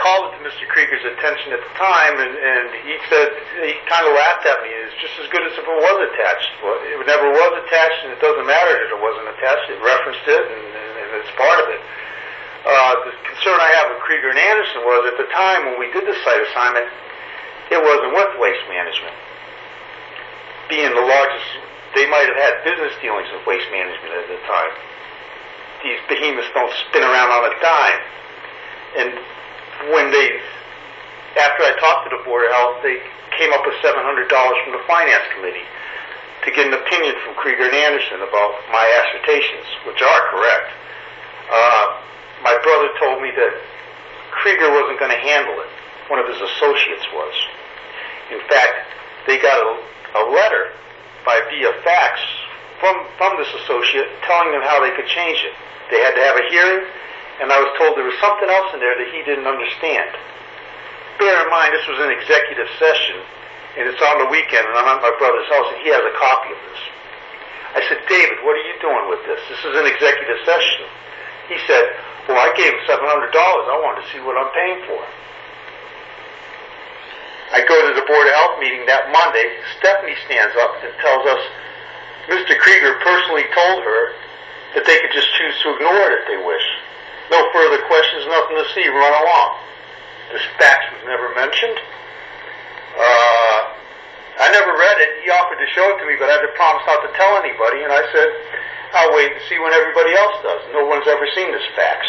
called it to Mr. Kreiger's attention at the time, and he said, he kind of laughed at me, it's just as good as if it was attached. Well, it never was attached, and it doesn't matter that it wasn't attached. It referenced it, and it's part of it. The concern I have with Kreiger and Anderson was, at the time when we did the site assignment, it wasn't with Waste Management. Being the largest, they might have had business dealings with Waste Management at the time. These behemoths don't spin around on a dime. And when after I talked to the Board of Health, they came up with $700 from the Finance Committee to get an opinion from Kreiger and Anderson about my assertions, which are correct. My brother told me that Kreiger wasn't going to handle it. One of his associates was. In fact, they got a letter via fax from this associate telling them how they could change it. They had to have a hearing, and I was told there was something else in there that he didn't understand. Bear in mind, this was an executive session, and it's on the weekend, and I'm at my brother's house, and he has a copy of this. I said, David, what are you doing with this? This is an executive session. He said, well, I gave him $700. I wanted to see what I'm paying for. I go to the Board of Health meeting that Monday. Stephanie stands up and tells us Mr. Kreiger personally told her that they could just choose to ignore it if they wish. No further questions, nothing to see, run along. This fax was never mentioned. I never read it. He offered to show it to me, but I had to promise not to tell anybody, and I said, I'll wait and see when everybody else does. No one's ever seen this fax.